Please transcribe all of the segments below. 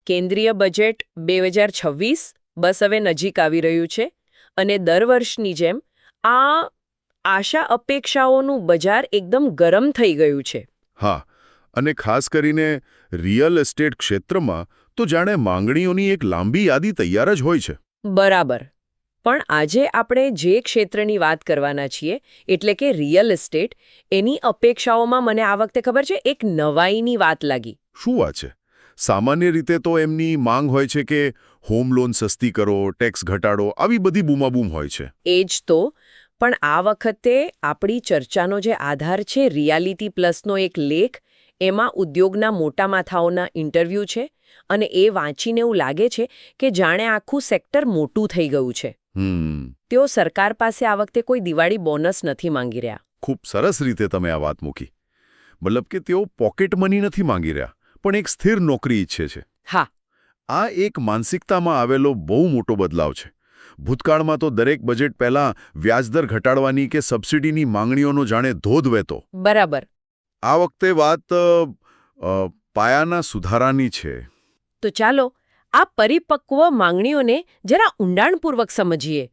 કેન્દ્રીય બજેટ 2026 બસ હવે નજીક આવી રહ્યું છે અને દર વર્ષની જેમ આ આશા અપેક્ષાઓનું બજાર એકદમ ગરમ થઈ ગયું છે. હા, અને ખાસ કરીને રિયલ એસ્ટેટ ક્ષેત્રમાં તો જાણે માંગણીઓની એક લાંબી યાદી તૈયાર જ હોય છે. બરાબર. પણ આજે આપણે જે ક્ષેત્રની વાત કરવાના છીએ એટલે કે રિયલ એસ્ટેટ, એની અપેક્ષાઓમાં મને આ વખતે ખબર છે એક નવાઈની વાત લાગી. શું વાત છે? સામાન્ય રીતે તો એમની માંગ હોય છે કે હોમ લોન સસ્તી કરો, ટેક્સ ઘટાડો, આવી બધી બૂમાબૂમ હોય છે. એ જ તો. પણ આ વખતે આપણી ચર્ચાનો જે આધાર છે રિયાલિટી પ્લસનો એક લેખ, એમાં ઉદ્યોગના મોટા માથાઓના ઇન્ટરવ્યૂ છે અને એ વાંચીને એવું લાગે છે કે જાણે આખું સેક્ટર મોટું થઈ ગયું છે. તેઓ સરકાર પાસે આ વખતે કોઈ દિવાળી બોનસ નથી માંગી રહ્યા. ખૂબ સરસ રીતે તમે આ વાત મૂકી. મતલબ કે તેઓ પોકેટ મની નથી માંગી રહ્યા, પણ એક સ્થિર નોકરી ઈચ્છે છે. હા. આ એક માનસિકતામાં આવેલો બહુ મોટો બદલાવ છે. ભૂતકાળમાં તો દરેક બજેટ પહેલાં વ્યાજદર ઘટાડવાની કે સબસિડીની માંગણીઓનો જાણે ધોધ વહેતો. બરાબર. આ વખતે વાત પાયાના સુધારાની છે. તો ચાલો આ પરિપક્વ માંગણીઓને જરા ઊંડાણપૂર્વક સમજીએ.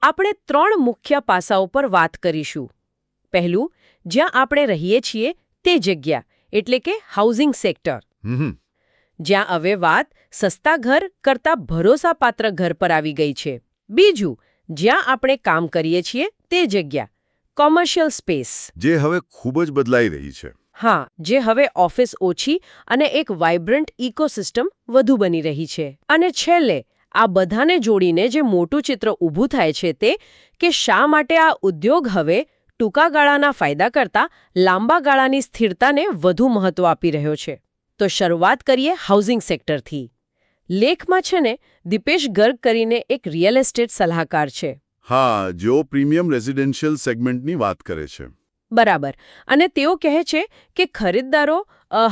આપણે 3 મુખ્ય પાસાઓ પર વાત કરીશું. પહેલું, જ્યાં આપણે રહીએ છીએ તે જગ્યા, એટલે કે હાઉસિંગ સેક્ટર. જ્યાં હવે વાત સસ્તા ઘર કરતાં ભરોસાપાત્ર ઘર પર આવી ગઈ છે. બીજું, જ્યાં આપણે કામ કરીએ છીએ તે જગ્યા, કોમર્શિયલ સ્પેસ. જે હવે ખૂબ જ બદલાઈ રહી છે. હા, જે હવે ઓફિસ ઓછી અને એક વાઇબ્રન્ટ ઇકોસિસ્ટમ વધુ બની રહી છે. અને છેલ્લે, આ બધાને જોડીને જે મોટું ચિત્ર ઊભું થાય છે તે કે શા માટે આ ઉદ્યોગ હવે ટૂંકા ગાળાના ફાયદા કરતાં લાંબા ગાળાની સ્થિરતાને વધુ મહત્વ આપી રહ્યો છે. તો શરૂઆત કરીએ હાઉસિંગ સેક્ટરથી. લેખમાં છે ને દીપેશ ગર્ગ કરીને એક રિયલ એસ્ટેટ સલાહકાર છે. હા, જેઓ પ્રીમિયમ રેઝિડેન્શિયલ સેગમેન્ટની વાત કરે છે. બરાબર. અને તેઓ કહે છે કે ખરીદદારો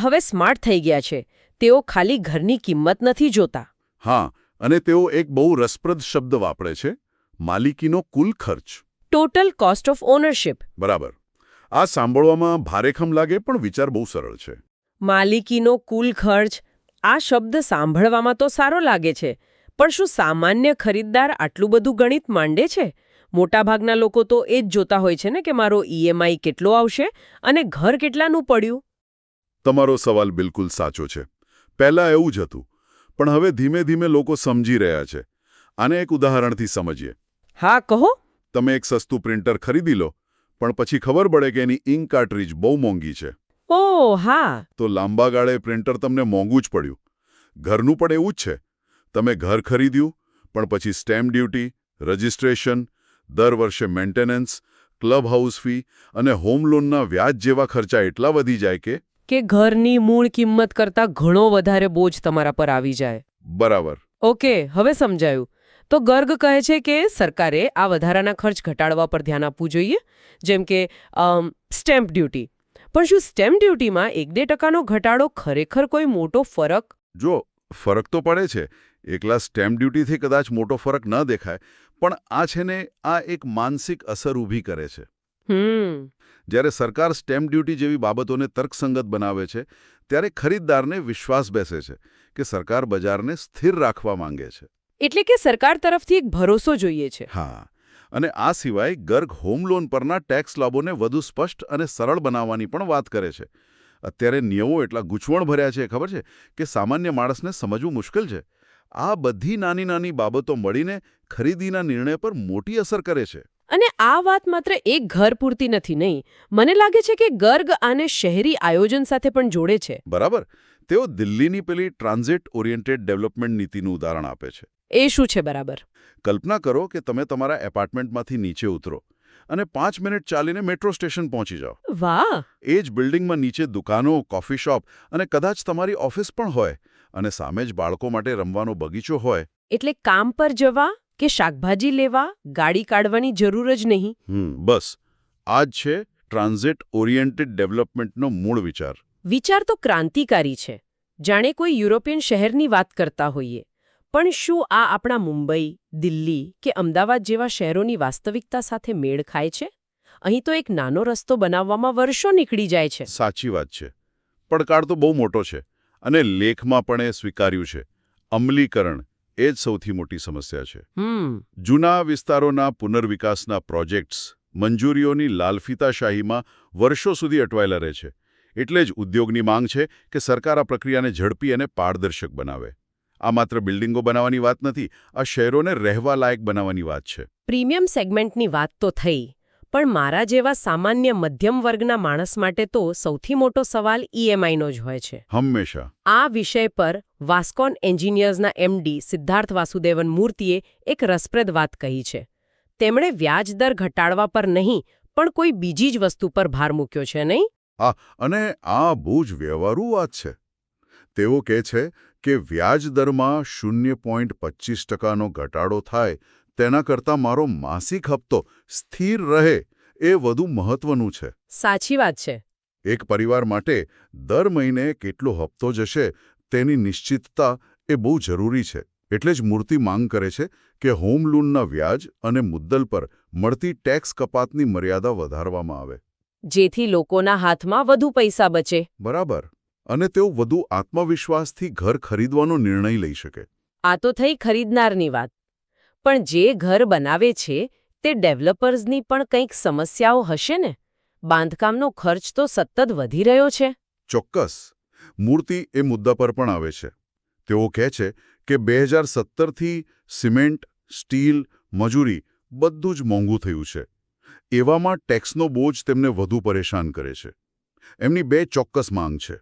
હવે સ્માર્ટ થઈ ગયા છે. તેઓ ખાલી ઘરની કિંમત નથી જોતા. હા, અને તેઓ એક બહુ રસપ્રદ શબ્દ વાપરે છે, માલિકીનો કુલ ખર્ચ. Total cost of ownership. બરાબર. આ સાંભળવામાં ભારેખમ લાગે પણ વિચાર બહુ સરળ છે. માલિકીનો કુલ ખર્ચ, આ શબ્દ સાંભળવામાં તો સારો લાગે છે, પણ શું સામાન્ય ખરીદદાર આટલું બધું ગણિત માંડે છે? મોટાભાગના લોકો તો એ જ જોતા હોય છે ને કે મારો ઈએમઆઈ કેટલો આવશે અને ઘર કેટલાનું પડ્યું. તમારો સવાલ બિલકુલ સાચો છે. પહેલાં એવું જ હતું, પણ હવે ધીમે ધીમે લોકો સમજી રહ્યા છે. આને એક ઉદાહરણથી સમજીએ. હા, કહો. તમે એક સસ્તું પ્રિન્ટર ખરીદી લો, પણ પછી ખબર પડે કે એની ઇંક કાર્ટ્રિજ બહુ મોંઘી છે. ઓહ, હા. તો લાંબા ગાળે પ્રિન્ટર તમને મોંઘું જ પડ્યું. ઘરનું પણ એવું જ છે. તમે ઘર ખરીદ્યું, પણ પછી સ્ટેમ્પ ડ્યુટી, રજિસ્ટ્રેશન, દર વર્ષે મેન્ટેનન્સ, ક્લબ હાઉસ ફી અને હોમ લોનના વ્યાજ જેવા ખર્ચા એટલા વધી જાય કે ઘરની મૂળ કિંમત કરતાં ઘણો વધારે બોજ તમારા પર આવી જાય. બરાબર. ઓકે, હવે સમજાયું. તો ગર્ગ કહે છે કે સરકારે આ વધારાના ખર્ચ ઘટાડવા પર ધ્યાન આપવું જોઈએ, જેમ કે સ્ટેમ્પ ડ્યુટી. પણ શું સ્ટેમ્પ ડ્યુટીમાં 1-2% ઘટાડો ખરેખર કોઈ મોટો ફરક? જો, ફરક તો પડે છે. એકલા સ્ટેમ્પ ડ્યુટીથી કદાચ મોટો ફરક ન દેખાય, પણ આ છે ને આ એક માનસિક અસર ઊભી કરે છે. જ્યારે સરકાર સ્ટેમ્પ ડ્યુટી જેવી બાબતોને તર્કસંગત બનાવે છે, ત્યારે ખરીદદારને વિશ્વાસ બેસે છે કે સરકાર બજારને સ્થિર રાખવા માંગે છે. એટલે કે સરકાર તરફથી એક ભરોસો જોઈએ છે. હા, અને આ સિવાય ગર્ગ હોમ લોન પરના ટેક્સ લાભોને વધુ સ્પષ્ટ અને સરળ બનાવવાની પણ વાત કરે છે. અત્યારે નિયમો એટલા ગૂંચવણભર્યા છે, ખબર છે, કે સામાન્ય માણસને સમજવું મુશ્કેલ છે. આ બધી નાની નાની બાબતો મળીને ખરીદીના નિર્ણય પર મોટી અસર કરે છે. અને આ વાત માત્ર એક ઘર પૂરતી નથી, નહીં. મને લાગે છે કે ગર્ગ આને શહેરી આયોજન સાથે પણ જોડે છે. બરાબર. તેઓ દિલ્હીની પેલી ટ્રાન્ઝિટ ઓરિએન્ટેડ ડેવલપમેન્ટ નીતિનું ઉદાહરણ આપે છે. એ શું છે? બરાબર. કલ્પના કરો કે તમે તમારા એપાર્ટમેન્ટમાંથી નીચે ઉતરો અને 5 મિનિટ ચાલીને મેટ્રો સ્ટેશન પહોંચી જાઓ. વાહ! એ જ બિલ્ડિંગમાં નીચે દુકાનો, કોફી શોપ અને કદાચ તમારી ઓફિસ પણ હોય, અને સામે જ બાળકો માટે રમવાનો બગીચો હોય. એટલે કામ પર જવા કે શાકભાજી લેવા ગાડી કાઢવાની જરૂર જ નહીં. બસ આ જ છે ટ્રાન્ઝિટ ઓરિએન્ટેડ ડેવલપમેન્ટનો મૂળ વિચાર. વિચાર તો ક્રાંતિકારી છે. જાણે કોઈ યુરોપિયન શહેરની વાત કરતા હોઈએ. પણ શું આ આપણા મુંબઈ, દિલ્હી કે અમદાવાદ જેવા શહેરોની વાસ્તવિકતા સાથે મેળ ખાય છે? અહીં તો એક નાનો રસ્તો બનાવવામાં વર્ષો નીકળી જાય છે. સાચી વાત છે. પડકાર તો બહુ મોટો છે, અને લેખમાં પણ એ સ્વીકાર્યું છે. અમલીકરણ એ જ સૌથી મોટી સમસ્યા છે. હમ જૂના વિસ્તારોના પુનર્વિકાસના પ્રોજેક્ટ્સ મંજૂરીઓની લાલફિતાશાહીમાં વર્ષો સુધી અટવાયેલા રહે છે. એટલે જ ઉદ્યોગની માંગ છે કે સરકાર આ પ્રક્રિયાને ઝડપી અને પારદર્શક બનાવે. આ માત્ર બિલ્ડિંગો બનાવવાની વાત નથી, આ શહેરોને રહેવા લાયક બનાવવાની વાત છે. પ્રીમિયમ સેગમેન્ટની વાત તો થઈ, પણ મારા જેવા સામાન્ય મધ્યમ વર્ગના માણસ માટે તો સૌથી મોટો સવાલ ઈએમઆઈનો જ હોય છે. હંમેશા. આ વિષય પર વાસ્કોન એન્જિનિયર્સના એમડી સિદ્ધાર્થ વાસુદેવન મૂર્તિએ એક રસપ્રદ વાત કહી છે. તેમણે વ્યાજ દર ઘટાડવા પર નહીં, પણ કોઈ બીજી જ વસ્તુ પર ભાર મૂક્યો છે, નહીં? અને આ બહુ જ વ્યવહારુ વાત છે. તેઓ કહે છે કે વ્યાજ દરમાં 0.25%નો ઘટાડો થાય તેના કરતાં મારો માસિક હપ્તો સ્થિર રહે એ વધુ મહત્વનું છે. સાચી વાત છે. એક પરિવાર માટે દર મહિને કેટલો હપ્તો જશે તેની નિશ્ચિતતા એ બહુ જરૂરી છે. એટલે જ મૂર્તિ માંગ કરે છે કે હોમ લોનના વ્યાજ અને મુદ્દલ પર મળતી ટેક્સ કપાતની મર્યાદા વધારવામાં આવે. જેથી લોકોના હાથમાં વધુ પૈસા બચે. બરાબર. અને તેઓ વધુ આત્મવિશ્વાસથી ઘર ખરીદવાનો નિર્ણય લઈ શકે. આ તો થઈ ખરીદનારની વાત. પણ જે ઘર બનાવે છે તે ડેવલપર્સની પણ કંઈક સમસ્યાઓ હશે ને? બાંધકામનો ખર્ચ તો સતત વધી રહ્યો છે. ચોક્કસ. મૂર્તિ એ મુદ્દા પર પણ આવે છે. તેઓ કહે છે કે 2017થી સિમેન્ટ, સ્ટીલ, મજૂરી બધું જ મોંઘું થયું છે. એવામાં ટેક્સનો બોજ તેમને વધુ પરેશાન કરે છે. એમની બે ચોક્કસ માંગ છે.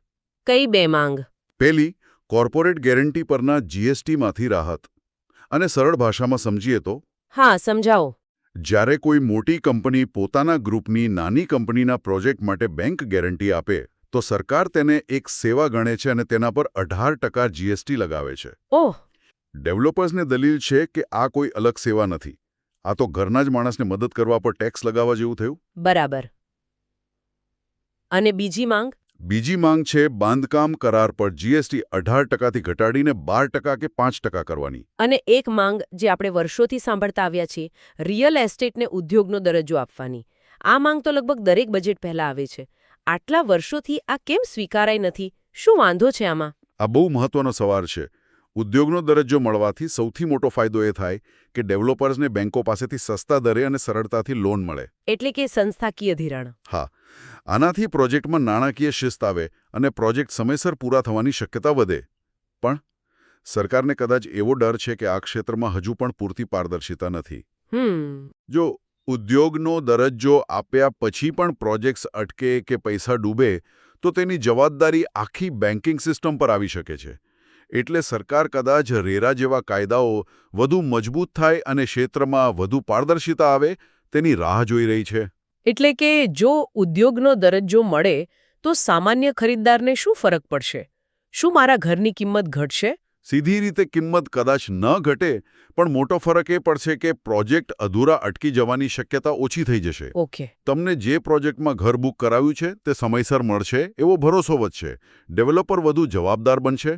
કઈ બે માંગ? પહેલી, કોર્પોરેટ ગેરંટી પરના જીએસટીમાંથી રાહત. અને સરળ ભાષામાં સમજીએ તો હા, સમજાવો. જ્યારે કોઈ મોટી કંપની પોતાના ગ્રુપની નાની કંપનીના પ્રોજેક્ટ માટે બેંક ગેરંટી આપે તો સરકાર તેને એક સેવા ગણે છે અને તેના પર 18% જીએસટી લગાવે છે. ઓહ! ડેવલપર્સને દલીલ છે કે આ કોઈ અલગ સેવા નથી. આ તો ઘરના જ માણસને મદદ કરવા પર ટેક્સ લગાવવા જેવું થયું. બરાબર. અને બીજી માંગ? બીજી માંગ છે બાંધકામ કરાર પર જીએસટી 18%થી ઘટાડીને 12% કે 5% કરવાની. અને એક માંગ જે આપણે વર્ષોથી સાંભળતા આવ્યા છીએ, રિયલ એસ્ટેટને ઉદ્યોગનો દરજ્જો આપવાની. આ માંગ તો લગભગ દરેક બજેટ પહેલા આવે છે. આટલા વર્ષોથી આ કેમ સ્વીકારાઈ નથી? શું વાંધો છે આમાં? આ બહુ મહત્વનો સવાલ છે. ઉદ્યોગનો દરજ્જો મળવાથી સૌથી મોટો ફાયદો એ થાય કે ડેવલપર્સને બેંકો પાસેથી સસ્તા દરે અને સરળતાથી લોન મળે. એટલે કે સંસ્થાકીય ધિરાણ. હા. આનાથી પ્રોજેક્ટમાં નાણાકીય શિસ્ત આવે અને પ્રોજેક્ટ સમયસર પૂરા થવાની શક્યતા વધે. પણ સરકારને કદાચ એવો ડર છે કે આ ક્ષેત્રમાં હજુ પણ પૂરતી પારદર્શિતા નથી. જો ઉદ્યોગનો દરજ્જો આપ્યા પછી પણ પ્રોજેક્ટ્સ અટકે કે પૈસા ડૂબે તો તેની જવાબદારી આખી બેન્કિંગ સિસ્ટમ પર આવી શકે છે. એટલે સરકાર કદાચ રેરા જેવા કાયદાઓ વધુ મજબૂત થાય અને ક્ષેત્રમાં વધુ પારદર્શિતા આવે તેની રાહ જોઈ રહી છે. એટલે કે જો ઉદ્યોગનો દરજ્જો મળે તો સામાન્ય ખરીદદારને શું ફરક પડશે? શું મારા ઘરની કિંમત ઘટશે? સીધી રીતે કિંમત કદાચ ન ઘટે, પણ મોટો ફરક એ પડશે કે પ્રોજેક્ટ અધૂરા અટકી જવાની શક્યતા ઓછી થઈ જશે. ઓકે. તમને જે પ્રોજેક્ટમાં ઘર બુક કરાવ્યું છે તે સમયસર મળશે એવો ભરોસો વધશે. ડેવલપર વધુ જવાબદાર બનશે.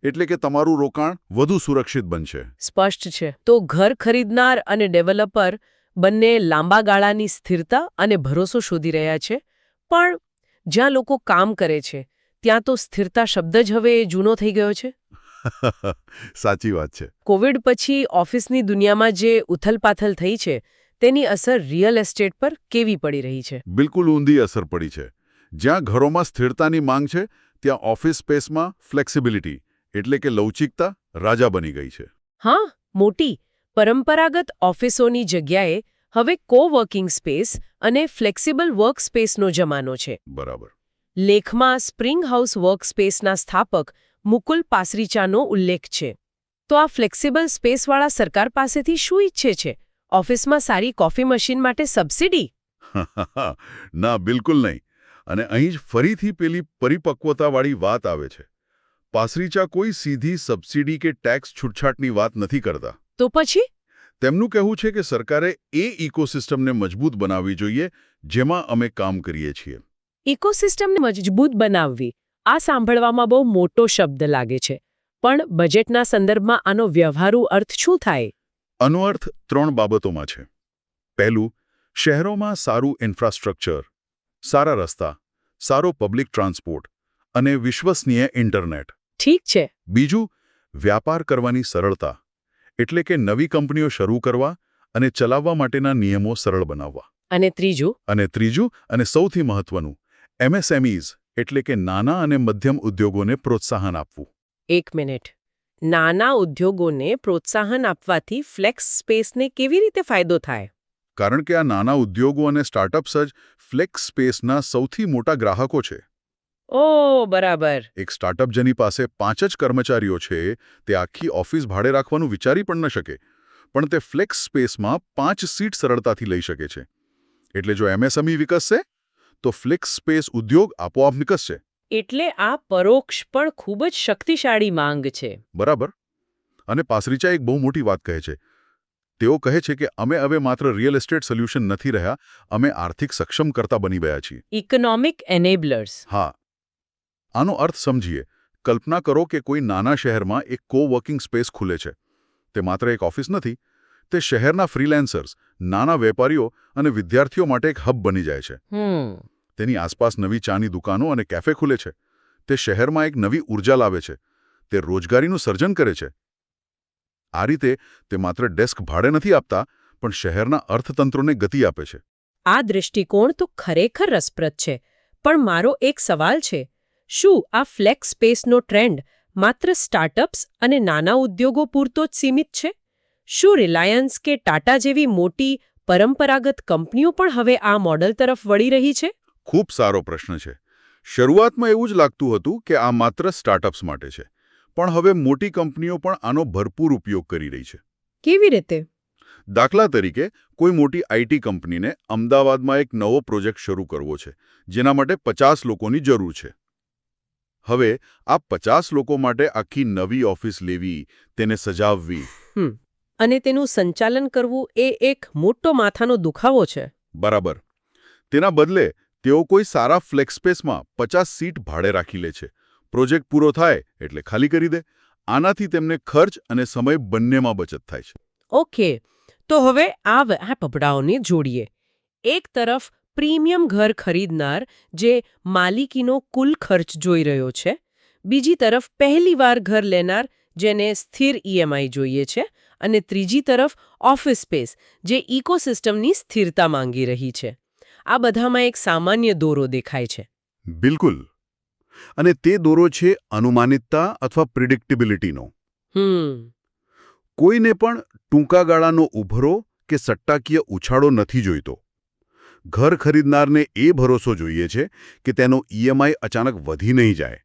એટલે કે તમારું રોકાણ વધુ સુરક્ષિત બનશે. સ્પષ્ટ છે. તો ઘર ખરીદનાર અને ડેવલપર બંને લાંબા ગાળાની સ્થિરતા અને ભરોસો શોધી રહ્યા છે. પણ જ્યાં લોકો કામ કરે છે ત્યાં તો સ્થિરતા શબ્દ જ હવે જૂનો થઈ ગયો છે. સાચી વાત છે. કોવિડ પછી ઓફિસની દુનિયામાં જે ઉથલપાથલ થઈ છે તેની અસર રિયલ એસ્ટેટ પર કેવી પડી રહી છે? બિલકુલ ઊંધી અસર પડી છે. જ્યાં ઘરોમાં સ્થિરતાની માંગ છે ત્યાં ઓફિસ સ્પેસમાં ફ્લેક્સિબિલિટી એટલે કે લવચિકતા રાજા બની ગઈ છે. હા, મોટી પરંપરાગત ઓફિસોની જગ્યાએ હવે કોવર્કિંગ સ્પેસ અને ફ્લેક્સિબલ વર્ક સ્પેસનો જમાનો છે. બરાબર. લેખમાં સ્પ્રિંગ હાઉસ વર્ક સ્પેસના સ્થાપક મુકુલ પાસરીચાનો ઉલ્લેખ છે. તો આ ફ્લેક્સિબલ સ્પેસવાળા સરકાર પાસેથી શું ઈચ્છે છે? ઓફિસમાં સારી કોફી મશીન માટે સબસિડી? ના, બિલકુલ નહીં. અને અહીં જ ફરીથી પેલી પરિપક્વતાવાળી વાત આવે છે. પાસરીચા કોઈ સીધી સબસિડી કે ટેક્સ છૂટછાટની વાત નથી કરતા. તો પછી? તેમનું કહેવું છે કે સરકારે એ ઇકોસિસ્ટમને મજબૂત બનાવવી જોઈએ જેમાં અમે કામ કરીએ છીએ. ઇકોસિસ્ટમને મજબૂત બનાવવી, આ સાંભળવામાં બહુ મોટો શબ્દ લાગે છે. પણ બજેટના સંદર્ભમાં આનો વ્યવહારુ અર્થ શું થાય? આનો અર્થ 3 બાબતોમાં છે. પહેલું, શહેરોમાં સારું ઇન્ફ્રાસ્ટ્રક્ચર, સારા રસ્તા, સારો પબ્લિક ટ્રાન્સપોર્ટ અને વિશ્વસનીય ઇન્ટરનેટ. ઠીક છે. બીજું, વ્યાપાર કરવાની સરળતા, એટલે કે નવી કંપનીઓ શરૂ કરવા અને ચલાવવા માટેના નિયમો સરળ બનાવવા. અને ત્રીજું અને સૌથી મહત્વનું, MSMEs એટલે કે નાના અને મધ્યમ ઉદ્યોગોને પ્રોત્સાહન આપવું. એક મિનિટ. નાના ઉદ્યોગોને પ્રોત્સાહન આપવાથી ફ્લેક્સ સ્પેસને કેવી રીતે ફાયદો થાય? કારણ કે આ નાના ઉદ્યોગો અને સ્ટાર્ટઅપ્સ જ ફ્લેક્સ સ્પેસના સૌથી મોટા ગ્રાહકો છે. ઓહ, બરાબર. એક સ્ટાર્ટઅપ જેની પાસે 5 જ કર્મચારીઓ છે, તે આખી ઓફિસ ભાડે રાખવાનું વિચારી પણ ન શકે, પણ તે ફ્લેક્સ સ્પેસમાં 5 સીટ સરળતાથી લઈ શકે છે. એટલે જો MSME વિકસશે, તો ફ્લેક્સ સ્પેસ ઉદ્યોગ આપોઆપ વિકસશે. એટલે આ પરોક્ષ પણ ખૂબ જ શક્તિશાળી માંગ છે. બરાબર. અને પાસરીચા એક બહુ મોટી વાત કહે છે. તેઓ કહે છે કે અમે હવે માત્ર રિયલ એસ્ટેટ સોલ્યુશન નથી રહ્યા, અમે આર્થિક સક્ષમ કરતા બની ગયા છીએ. ઇકોનોમિક એનેબલર્સ. હા. આનો અર્થ સમજીએ. કલ્પના કરો કે કોઈ નાના શહેરમાં એક કો-વર્કિંગ સ્પેસ ખુલે છે. તે માત્ર એક ઓફિસ નથી, તે શહેરના ફ્રીલેન્સર્સ, નાના વેપારીઓ અને વિદ્યાર્થીઓ માટે એક હબ બની જાય છે. તેની આસપાસ નવી ચાની દુકાનો અને કેફે ખુલે છે. તે શહેરમાં એક નવી ઉર્જા લાવે છે. તે રોજગારીનું સર્જન કરે છે. આ રીતે તે માત્ર ડેસ્ક ભાડે નથી આપતા, પણ શહેરના અર્થતંત્રોને ગતિ આપે છે. આ દૃષ્ટિકોણ તો ખરેખર રસપ્રદ છે. પણ મારો એક સવાલ છે, શું આ ફ્લેક્સ સ્પેસનો ટ્રેન્ડ માત્ર સ્ટાર્ટઅપ્સ અને નાના ઉદ્યોગો પૂરતો જ સીમિત છે? શું રિલાયન્સ કે ટાટા જેવી મોટી પરંપરાગત કંપનીઓ પણ હવે આ મોડલ તરફ વળી રહી છે? ખૂબ સારો પ્રશ્ન છે. શરૂઆતમાં એવું જ લાગતું હતું કે આ માત્ર સ્ટાર્ટઅપ્સ માટે છે, પણ હવે મોટી કંપનીઓ પણ આનો ભરપૂર ઉપયોગ કરી રહી છે. કેવી રીતે? દાખલા તરીકે, કોઈ મોટી IT કંપનીને અમદાવાદમાં એક નવો પ્રોજેક્ટ શરૂ કરવો છે, જેના માટે 50 લોકોની જરૂર છે. હવે આ 50 લોકો માટે આખી નવી ઓફિસ લેવી, તેને સજાવવી અને તેનું સંચાલન કરવું એ એક મોટો માથાનો દુખાવો છે. બરાબર. તેના બદલે તેઓ કોઈ સારા ફ્લેક્સ સ્પેસમાં 50 સીટ ભાડે રાખી લે છે. પ્રોજેક્ટ પૂરો થાય એટલે ખાલી કરી દે. આનાથી તેમને ખર્ચ અને સમય બંનેમાં બચત થાય છે. ઓકે, તો હવે આ પપડાઓને જોડીએ. એક તરફ પ્રીમિયમ ઘર ખરીદનાર જે માલિકીનો કુલ ખર્ચ જોઈ રહ્યો છે, બીજી તરફ પહેલીવાર ઘર લેનાર જેને સ્થિર EMI જોઈએ છે, અને ત્રીજી તરફ ઓફિસ સ્પેસ જે ઇકોસિસ્ટમની સ્થિરતા માંગી રહી છે. આ બધામાં એક સામાન્ય દોરો દેખાય છે. બિલકુલ. અને તે દોરો છે અનુમાનિતતા અથવા પ્રિડિક્ટેબિલિટીનો. કોઈને પણ ટૂંકા ગાળાનો ઉભરો કે સટ્ટાકીય ઉછાળો નથી જોઈતો. ઘર ખરીદનારને એ ભરોસો જોઈએ છે કે તેનો EMI અચાનક વધી નહીં જાય.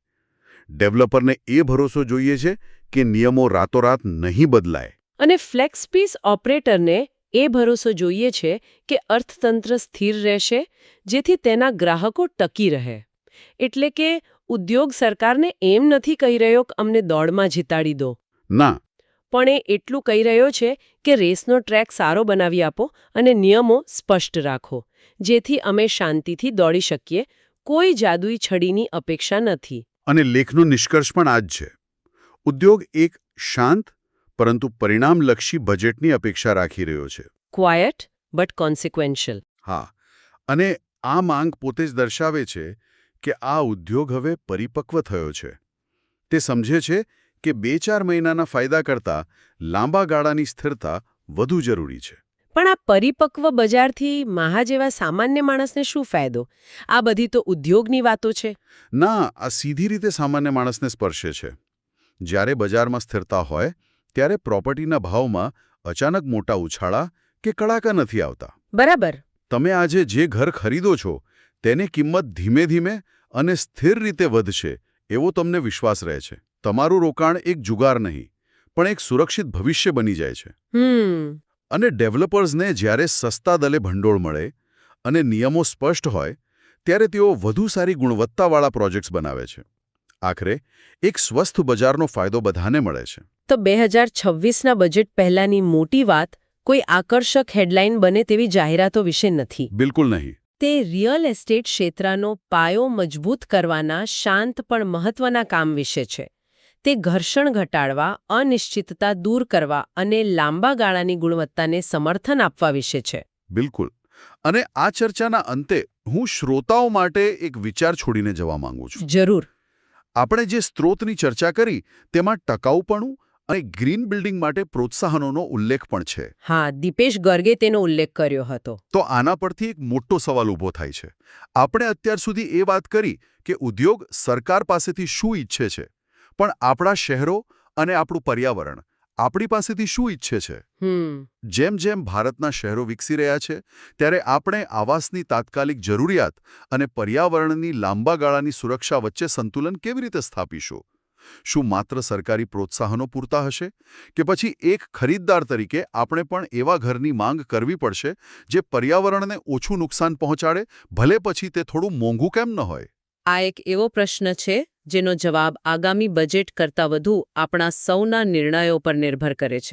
ડેવલપરને એ ભરોસો જોઈએ છે કે નિયમો રાતોરાત નહીં બદલાય. અને ફ્લેક્સ સ્પેસ ઓપરેટરને એ ભરોસો જોઈએ છે કે અર્થતંત્ર સ્થિર રહેશે, જેથી તેના ગ્રાહકો ટકી રહે. એટલે કે ઉદ્યોગ સરકારને એમ નથી કહી રહ્યો કે અમને દોડમાં જીતાડી દો. ના. પણ એ એટલું કહી રહ્યો છે કે રેસનો ટ્રેક સારો બનાવી આપો અને નિયમો સ્પષ્ટ રાખો, જેથી અમે શાંતિથી દોડી શકીએ. કોઈ જાદુઈ છડીની અપેક્ષા નથી. અને લેખનો નિષ્કર્ષ પણ આ જ છે. ઉદ્યોગ એક શાંત પરંતુ પરિણામલક્ષી બજેટની અપેક્ષા રાખી રહ્યો છે. ક્વાયટ બટ કોન્સિક્વન્શિયલ. હા. અને આ માંગ પોતે જ દર્શાવે છે કે આ ઉદ્યોગ હવે પરિપક્વ થયો છે. તે સમજે છે કે 2-4 મહિનાના ફાયદા કરતાં લાંબા ગાળાની સ્થિરતા વધુ જરૂરી છે. પણ આ પરિપક્વ બજારથી મહા જેવા સામાન્ય માણસને શું ફાયદો? આ બધી તો ઉદ્યોગની વાતો છે. ના, આ સીધી રીતે સામાન્ય માણસને સ્પર્શે છે. જ્યારે બજારમાં સ્થિરતા હોય, ત્યારે પ્રોપર્ટીના ભાવમાં અચાનક મોટા ઉછાળા કે કડાકા નથી આવતા. બરાબર. તમે આજે જે ઘર ખરીદો છો, તેની કિંમત ધીમે ધીમે અને સ્થિર રીતે વધશે એવો તમને વિશ્વાસ રહે છે. તમારું રોકાણ એક જુગાર નહીં, પણ એક સુરક્ષિત ભવિષ્ય બની જાય છે. અને ડેવલપર્સને જ્યારે સસ્તા દલે ભંડોળ મળે અને નિયમો સ્પષ્ટ હોય, ત્યારે તેઓ વધુ સારી ગુણવત્તાવાળા પ્રોજેક્ટ્સ બનાવે છે. આખરે એક સ્વસ્થ બજારનો ફાયદો બધાને મળે છે. તો 2026ના બજેટ પહેલાની મોટી વાત કોઈ આકર્ષક હેડલાઇન બને તેવી જાહેરાતો વિશે નથી. બિલકુલ નહીં. તે રિયલ એસ્ટેટ ક્ષેત્રનો પાયો મજબૂત કરવાના શાંત પણ મહત્વના કામ વિશે છે. તે ઘર્ષણ ઘટાડવા, અનિશ્ચિતતા દૂર કરવા અને લાંબા ગાળાની ગુણવત્તાને સમર્થન આપવા વિશે છે. બિલકુલ. અને આ ચર્ચાના અંતે હું શ્રોતાઓ માટે એક વિચાર છોડીને જવા માંગુ છું. જરૂર. આપણે જે સ્ત્રોતની ચર્ચા કરી, તેમાં ટકાઉપણું અને ગ્રીન બિલ્ડિંગ માટે પ્રોત્સાહનોનો ઉલ્લેખ પણ છે. હા, દીપેશ ગર્ગે તેનો ઉલ્લેખ કર્યો હતો. તો આના પરથી એક મોટો સવાલ ઊભો થાય છે. આપણે અત્યાર સુધી એ વાત કરી કે ઉદ્યોગ સરકાર પાસેથી શું ઈચ્છે છે, પણ આપણા શહેરો અને આપણું પર્યાવરણ આપણી પાસેથી શું ઈચ્છે છે? જેમ જેમ ભારતના શહેરો વિકસી રહ્યા છે, ત્યારે આપણે આવાસની તાત્કાલિક જરૂરિયાત અને પર્યાવરણની લાંબા ગાળાની સુરક્ષા વચ્ચે સંતુલન કેવી રીતે સ્થાપીશું? શું માત્ર સરકારી પ્રોત્સાહનો પૂરતા હશે, કે પછી એક ખરીદદાર તરીકે આપણે પણ એવા ઘરની માંગ કરવી પડશે જે પર્યાવરણને ઓછું નુકસાન પહોંચાડે, ભલે પછી તે થોડું મોંઘું કેમ ન હોય? આ એક એવો પ્રશ્ન છે જેનો જવાબ આગામી બજેટ કરતાં વધુ આપણા સૌના નિર્ણયો પર નિર્ભર કરે છે.